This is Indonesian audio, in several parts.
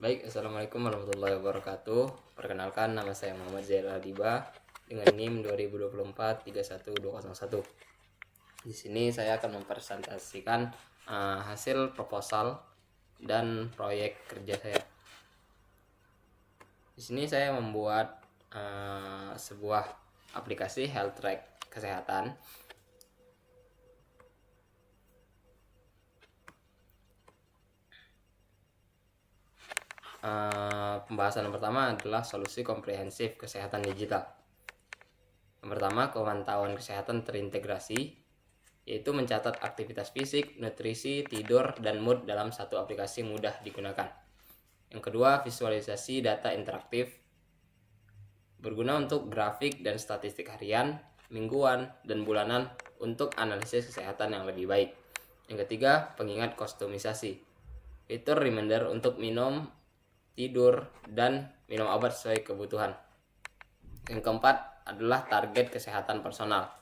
Baik, Assalamualaikum warahmatullahi wabarakatuh. Perkenalkan, nama saya Muhammad Zair Aldiba dengan NIM 2024-31201. Di sini saya akan mempresentasikan hasil proposal dan proyek kerja saya. Di sini saya membuat sebuah aplikasi health track kesehatan. Pembahasan yang pertama adalah solusi komprehensif kesehatan digital. Yang pertama, pemantauan kesehatan terintegrasi, yaitu mencatat aktivitas fisik, nutrisi, tidur, dan mood dalam satu aplikasi mudah digunakan. Yang kedua, visualisasi data interaktif, berguna untuk grafik dan statistik harian, mingguan, dan bulanan untuk analisis kesehatan yang lebih baik. Yang ketiga, pengingat kustomisasi, fitur reminder untuk minum, tidur, dan minum obat sesuai kebutuhan. Yang keempat adalah target kesehatan personal,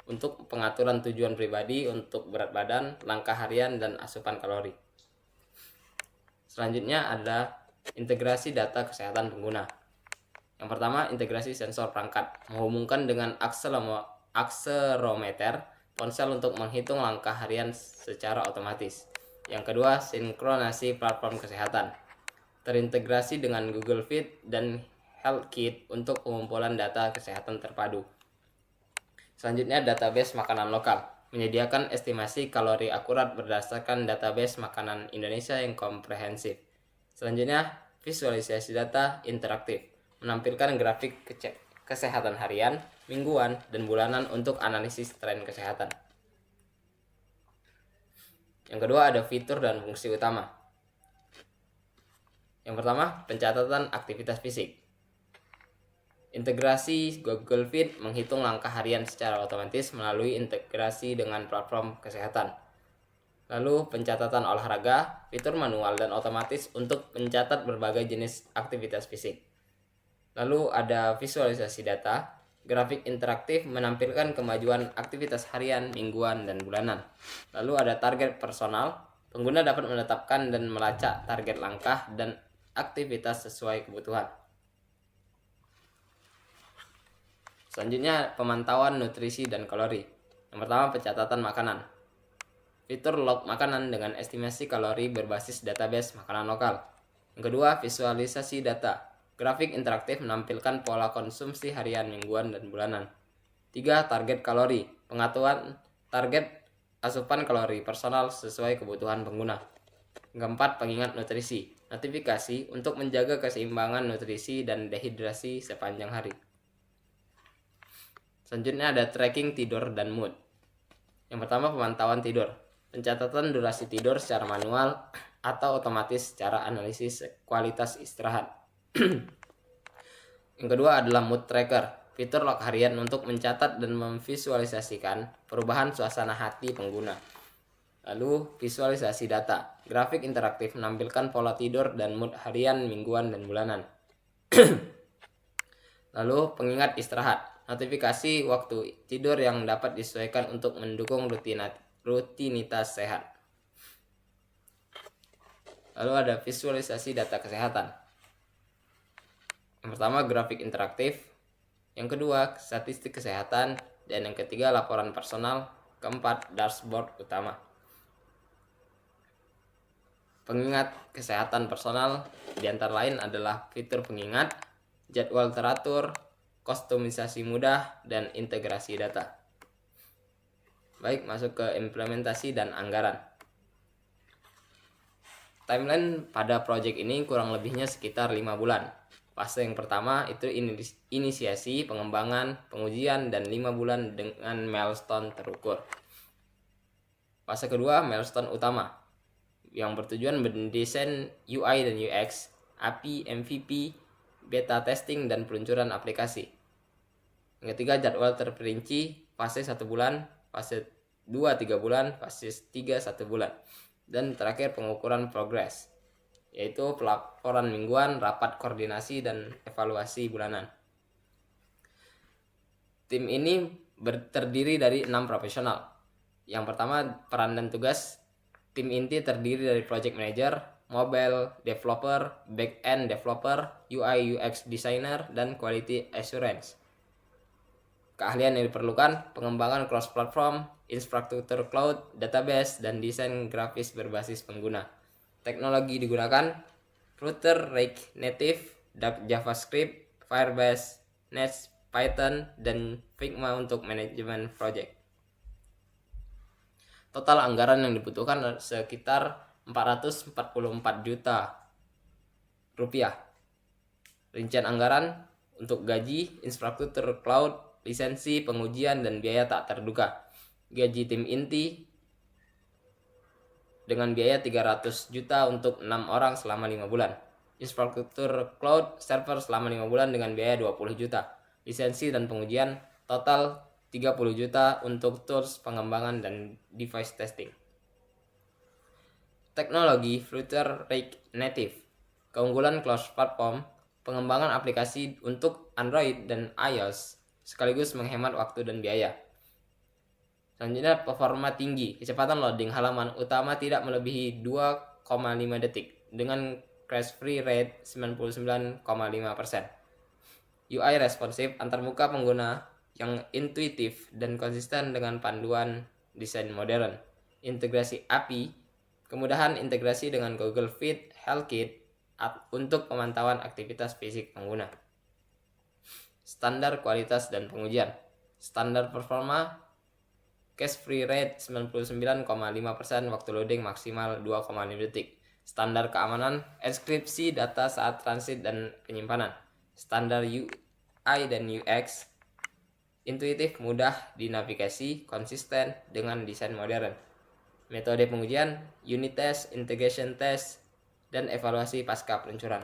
untuk pengaturan tujuan pribadi untuk berat badan, langkah harian, dan asupan kalori. Selanjutnya ada integrasi data kesehatan pengguna. Yang pertama, integrasi sensor perangkat, menghubungkan dengan akserometer ponsel untuk menghitung langkah harian secara otomatis. Yang kedua, sinkronasi platform kesehatan, terintegrasi dengan Google Fit dan HealthKit untuk pengumpulan data kesehatan terpadu. Selanjutnya, database makanan lokal, menyediakan estimasi kalori akurat berdasarkan database makanan Indonesia yang komprehensif. Selanjutnya, visualisasi data interaktif, menampilkan grafik kesehatan harian, mingguan, dan bulanan untuk analisis tren kesehatan. Yang kedua, ada fitur dan fungsi utama. Yang pertama, pencatatan aktivitas fisik. Integrasi Google Fit menghitung langkah harian secara otomatis melalui integrasi dengan platform kesehatan. Lalu pencatatan olahraga, fitur manual dan otomatis untuk mencatat berbagai jenis aktivitas fisik. Lalu ada visualisasi data, grafik interaktif menampilkan kemajuan aktivitas harian, mingguan, dan bulanan. Lalu ada target personal, pengguna dapat menetapkan dan melacak target langkah dan aktivitas sesuai kebutuhan. Selanjutnya, pemantauan nutrisi dan kalori. Yang pertama, pencatatan makanan, fitur log makanan dengan estimasi kalori berbasis database makanan lokal. Yang kedua, visualisasi data, grafik interaktif menampilkan pola konsumsi harian, mingguan, dan bulanan. 3. Target kalori, pengaturan target asupan kalori personal sesuai kebutuhan pengguna. Keempat, pengingat nutrisi, notifikasi untuk menjaga keseimbangan nutrisi dan dehidrasi sepanjang hari. Selanjutnya ada tracking tidur dan mood. Yang pertama, pemantauan tidur, pencatatan durasi tidur secara manual atau otomatis secara analisis kualitas istirahat. Yang kedua adalah mood tracker, fitur log harian untuk mencatat dan memvisualisasikan perubahan suasana hati pengguna. Lalu visualisasi data, grafik interaktif menampilkan pola tidur dan mood harian, mingguan, dan bulanan. Lalu pengingat istirahat, notifikasi waktu tidur yang dapat disesuaikan untuk mendukung rutinitas sehat. Lalu ada visualisasi data kesehatan. Yang pertama, grafik interaktif. Yang kedua, statistik kesehatan. Dan yang ketiga, laporan personal. Keempat, dashboard utama. Pengingat kesehatan personal di antara lain adalah fitur pengingat, jadwal teratur, kustomisasi mudah, dan integrasi data. Baik, masuk ke implementasi dan anggaran. Timeline pada proyek ini kurang lebihnya sekitar 5 bulan. Fase yang pertama itu inisiasi, pengembangan, pengujian, dan 5 bulan dengan milestone terukur. Fase kedua, milestone utama, yang bertujuan mendesain UI dan UX, API, MVP, beta testing, dan peluncuran aplikasi. Yang ketiga, jadwal terperinci, fase 1 bulan, fase 2 3 bulan, fase 3 1 bulan. Dan terakhir, pengukuran progres, yaitu pelaporan mingguan, rapat koordinasi, dan evaluasi bulanan. Tim ini terdiri dari 6 profesional. Yang pertama, peran dan tugas. Tim inti terdiri dari project manager, mobile developer, back-end developer, UI UX designer, dan quality assurance. Keahlian yang diperlukan: pengembangan cross-platform, infrastruktur cloud, database, dan desain grafis berbasis pengguna. Teknologi digunakan: Flutter, React Native, JavaScript, Firebase, Nest, Python, dan Figma untuk manajemen project. Total anggaran yang dibutuhkan sekitar 444 juta rupiah. Rincian anggaran untuk gaji, infrastruktur cloud, lisensi, pengujian, dan biaya tak terduga. Gaji tim inti dengan biaya 300 juta untuk 6 orang selama 5 bulan. Infrastruktur cloud server selama 5 bulan dengan biaya 20 juta. Lisensi dan pengujian total 30 juta untuk tools pengembangan dan device testing. Teknologi Flutter React Native. Keunggulan cross-platform, pengembangan aplikasi untuk Android dan iOS sekaligus menghemat waktu dan biaya. Selanjutnya, performa tinggi. Kecepatan loading halaman utama tidak melebihi 2,5 detik dengan crash free rate 99,5%. UI responsif, antarmuka pengguna yang intuitif dan konsisten dengan panduan desain modern. Integrasi API, kemudahan integrasi dengan Google Fit, HealthKit untuk pemantauan aktivitas fisik pengguna. Standar kualitas dan pengujian. Standar performa, cache free rate 99,5%, waktu loading maksimal 2,5 detik. Standar keamanan, enkripsi data saat transit dan penyimpanan. Standar UI dan UX, intuitif, mudah dinavigasi, konsisten dengan desain modern. Metode pengujian, unit test, integration test, dan evaluasi pasca peluncuran.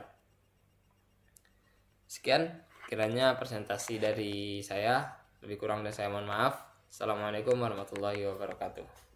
Sekian kiranya presentasi dari saya. Lebih kurang dan saya mohon maaf. Assalamualaikum warahmatullahi wabarakatuh.